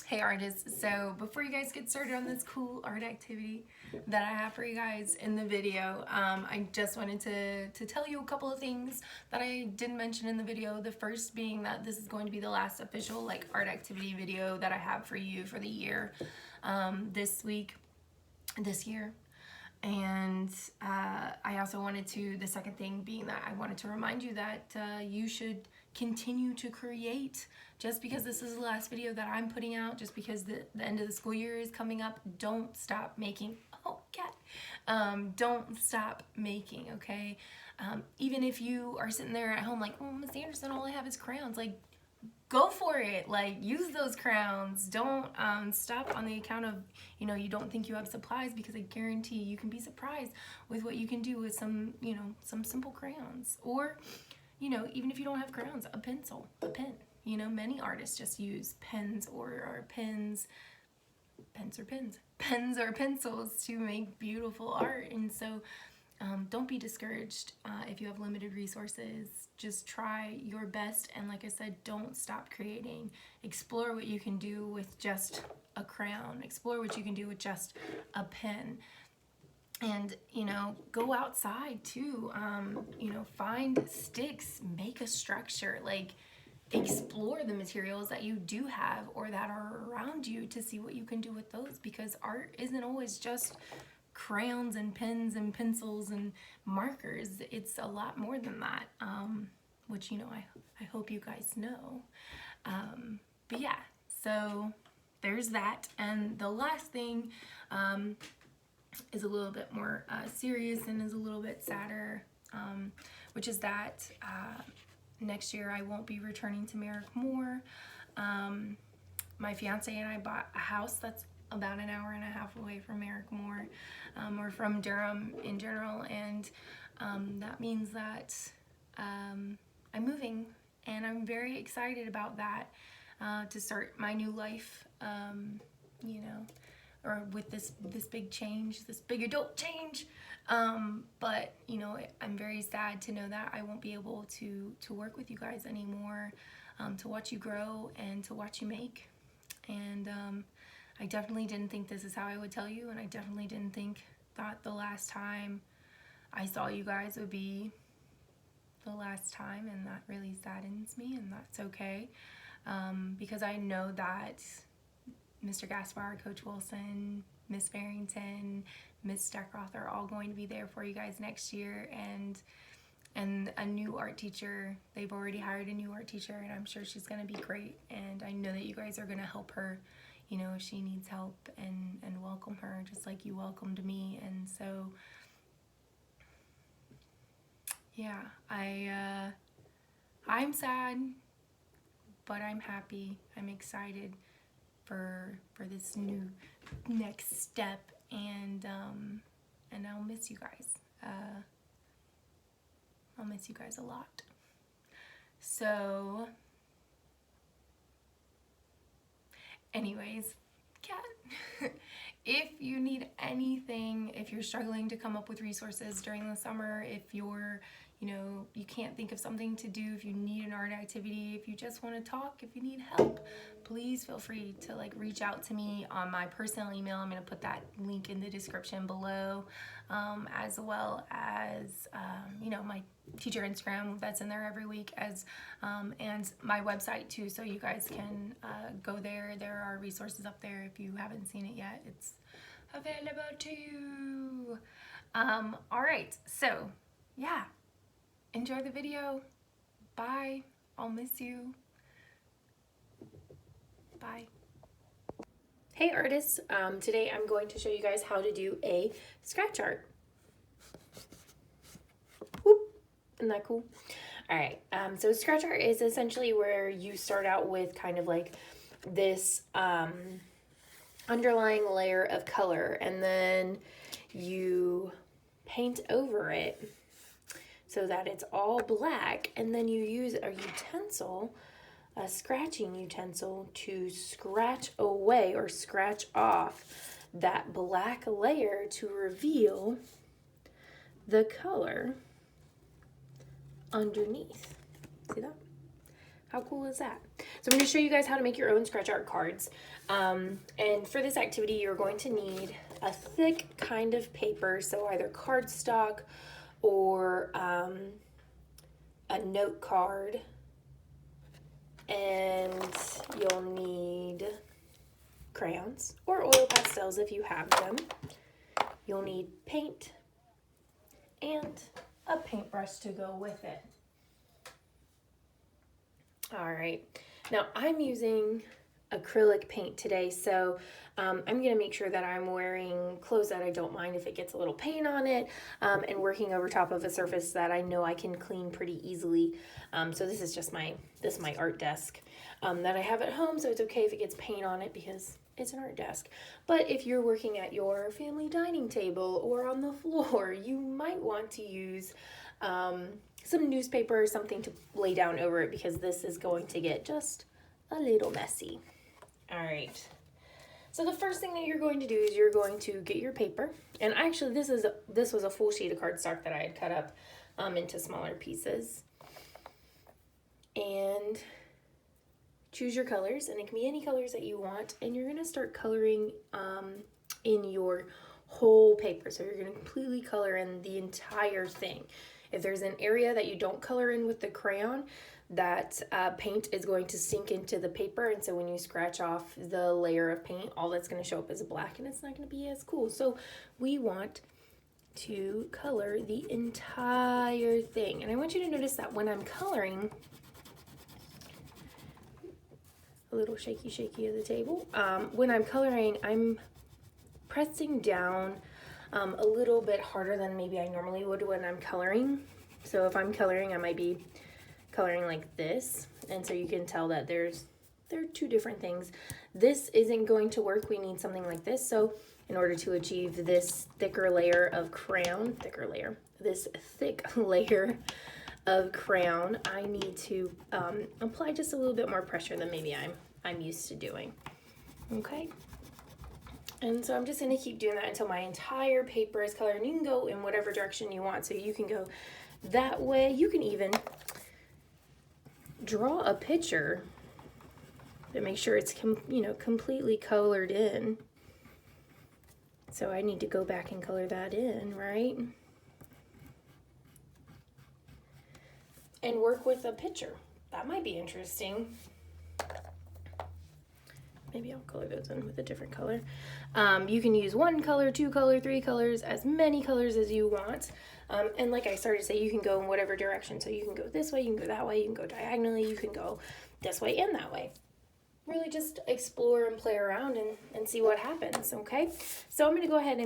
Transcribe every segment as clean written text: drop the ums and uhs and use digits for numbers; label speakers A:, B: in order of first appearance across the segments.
A: Hey artists, so before you guys get started on this cool art activity that I have for you guys in the video, I just wanted to tell you a couple of things that I didn't mention in the video. The first being that this is going to be the last official like art activity video that I have for you for the year, this year. And I also wanted to, the second thing being that I wanted to remind you that you should continue to create. Just because this is the last video that I'm putting out, just because the end of the school year is coming up, don't stop making. Oh, cat. Don't stop making, okay? Even if you are sitting there at home like, oh, Miss Anderson, all I have is crayons. Like, go for it. Like, use those crowns. Don't stop on the account of, you don't think you have supplies, because I guarantee you can be surprised with what you can do with some, some simple crayons. Or, even if you don't have crayons, a pencil, a pen. Many artists just use pens or pens or pencils to make beautiful art. And so don't be discouraged if you have limited resources. Just try your best, and like I said, don't stop creating. Explore what you can do with just a crayon. Explore what you can do with just a pen. And go outside too. Find sticks, make a structure, like explore the materials that you do have or that are around you to see what you can do with those, because art isn't always just crayons and pens and pencils and markers. It's a lot more than that, which I hope you guys know. But yeah, so there's that. And the last thing is a little bit more serious and is a little bit sadder, which is that next year I won't be returning to Merrick-Moore. My fiance and I bought a house that's about an hour and a half away from Merrick-Moore, or from Durham in general, and that means that I'm moving, and I'm very excited about that, to start my new life, or with this big change, this big adult change. But I'm very sad to know that I won't be able to work with you guys anymore, to watch you grow and to watch you make. And I definitely didn't think this is how I would tell you, and I definitely didn't think that the last time I saw you guys would be the last time, and that really saddens me, and that's okay, because I know that Mr. Gaspar, Coach Wilson, Miss Barrington, Miss Steckroth are all going to be there for you guys next year, and a new art teacher. They've already hired a new art teacher, and I'm sure she's going to be great, and I know that you guys are going to help her, if she needs help, and welcome her just like you welcomed me. And so yeah, I'm sad, but I'm happy. I'm excited for this new next step, and I'll miss you guys. I'll miss you guys a lot. So anyways, cat, if you need anything, if you're struggling to come up with resources during the summer, if you're you can't think of something to do, if you need an art activity, if you just want to talk, if you need help, please feel free to reach out to me on my personal email. I'm going to put that link in the description below, as well as my teacher Instagram that's in there every week, and my website too, so you guys can go there. There are resources up there if you haven't seen it yet. It's available to you. All right, so yeah, enjoy the video. Bye. I'll miss you. Bye. Hey artists, today I'm going to show you guys how to do a scratch art. Whoop. Isn't that cool? All right, so scratch art is essentially where you start out with kind of like this underlying layer of color, and then you paint over it so that it's all black, and then you use a utensil, a scratching utensil, to scratch away or scratch off that black layer to reveal the color underneath. See that? How cool is that? So I'm going to show you guys how to make your own scratch art cards. And for this activity, you're going to need a thick kind of paper, so either cardstock or a note card. And you'll need crayons or oil pastels if you have them. You'll need paint and a paintbrush to go with it. All right, now I'm using acrylic paint today, so I'm gonna make sure that I'm wearing clothes that I don't mind if it gets a little paint on it, and working over top of a surface that I know I can clean pretty easily. So this is my art desk that I have at home, so it's okay if it gets paint on it because it's an art desk. But if you're working at your family dining table or on the floor, you might want to use some newspaper or something to lay down over it because this is going to get just a little messy. All right. So the first thing that you're going to do is you're going to get your paper. And actually this was a full sheet of cardstock that I had cut up into smaller pieces. And choose your colors, and it can be any colors that you want. And you're going to start coloring in your whole paper. So you're going to completely color in the entire thing. If there's an area that you don't color in with the crayon, that paint is going to sink into the paper, and so when you scratch off the layer of paint, all that's going to show up is black, and it's not going to be as cool. So we want to color the entire thing. And I want you to notice that when I'm coloring, a little shaky of the table, when I'm coloring, I'm pressing down a little bit harder than maybe I normally would when I'm coloring. So if I'm coloring, I might be coloring like this, and so you can tell that there are two different things. This isn't going to work. We need something like this. So in order to achieve this thicker layer of crayon, this thick layer of crayon, I need to apply just a little bit more pressure than maybe I'm used to doing. Okay. And so I'm just going to keep doing that until my entire paper is colored. And you can go in whatever direction you want. So you can go that way. You can even draw a picture to make sure it's completely colored in. So I need to go back and color that in, right? And work with a picture. That might be interesting. Maybe I'll color those in with a different color. You can use 1 color, 2 color, 3 colors, as many colors as you want. And like I started to say, you can go in whatever direction. So you can go this way, you can go that way, you can go diagonally, you can go this way and that way. Really just explore and play around and see what happens, okay? So I'm gonna go ahead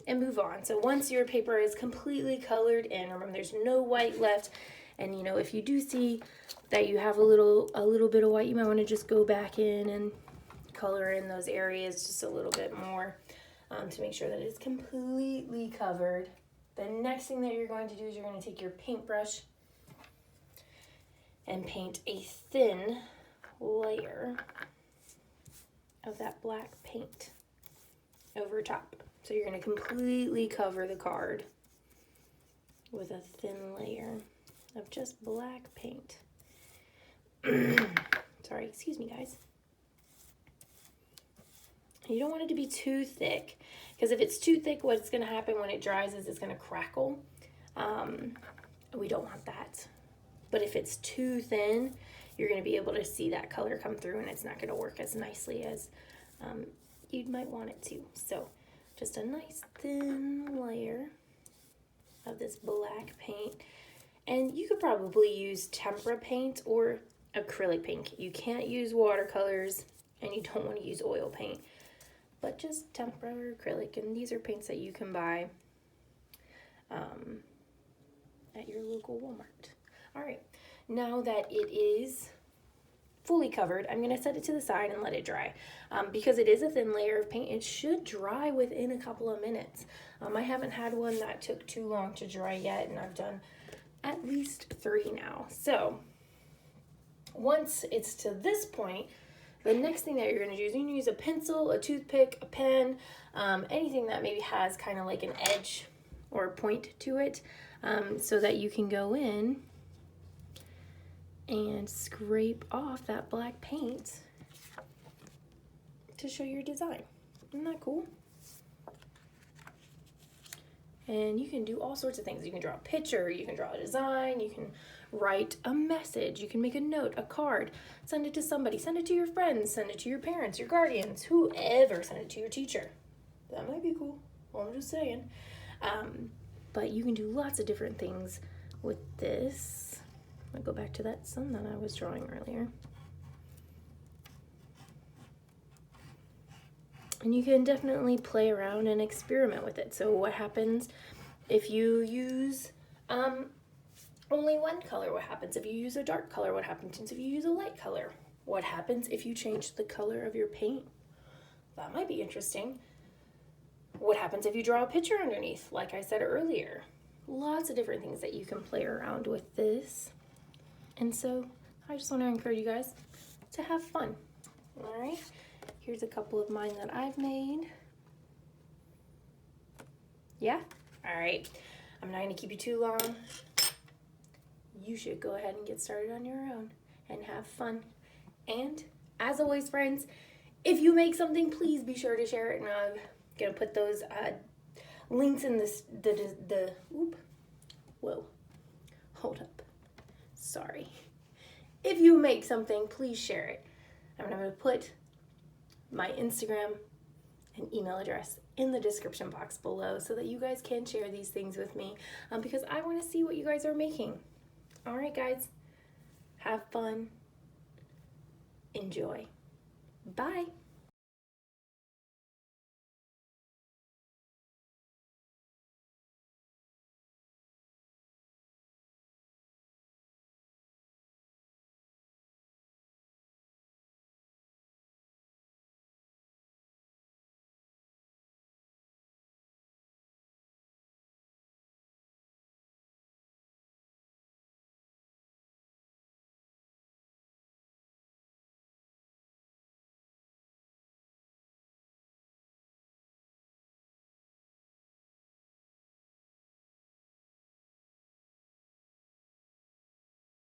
A: and move on. So once your paper is completely colored in, remember there's no white left. And if you do see that you have a little bit of white, you might wanna just go back in and color in those areas just a little bit more to make sure that it's completely covered. The next thing that you're going to do is you're going to take your paintbrush and paint a thin layer of that black paint over top. So you're going to completely cover the card with a thin layer of just black paint. Sorry, excuse me, guys. You don't want it to be too thick, because if it's too thick, what's going to happen when it dries is it's going to crackle. We don't want that. But if it's too thin, you're going to be able to see that color come through, and it's not going to work as nicely as you might want it to. So just a nice thin layer of this black paint. And you could probably use tempera paint or acrylic paint. You can't use watercolors, and you don't want to use oil paint. But just tempera or acrylic, and these are paints that you can buy at your local Walmart. All right, now that it is fully covered, I'm going to set it to the side and let it dry. Because it is a thin layer of paint, it should dry within a couple of minutes. I haven't had one that took too long to dry yet, and I've done at least 3 now. So once it's to this point, the next thing that you're going to do is you're going to use a pencil, a toothpick, a pen, anything that maybe has kind of like an edge or a point to it, so that you can go in and scrape off that black paint to show your design. Isn't that cool? And you can do all sorts of things. You can draw a picture, you can draw a design, you can write a message, you can make a note, a card, send it to somebody, send it to your friends, send it to your parents, your guardians, whoever, send it to your teacher. That might be cool. Well, I'm just saying. But you can do lots of different things with this. I'll go back to that sun that I was drawing earlier. And you can definitely play around and experiment with it. So what happens if you use only one color? What happens if you use a dark color? What happens if you use a light color? What happens if you change the color of your paint? That might be interesting. What happens if you draw a picture underneath, like I said earlier? Lots of different things that you can play around with this. And so I just want to encourage you guys to have fun. All right. Here's a couple of mine that I've made. Yeah? All right. I'm not going to keep you too long. You should go ahead and get started on your own and have fun. And as always, friends, if you make something, please be sure to share it. And I'm going to put those links in this, whoa, hold up. Sorry. If you make something, please share it. I'm going to put my Instagram and email address in the description box below so that you guys can share these things with me because I want to see what you guys are making. All right, guys, have fun. Enjoy. Bye.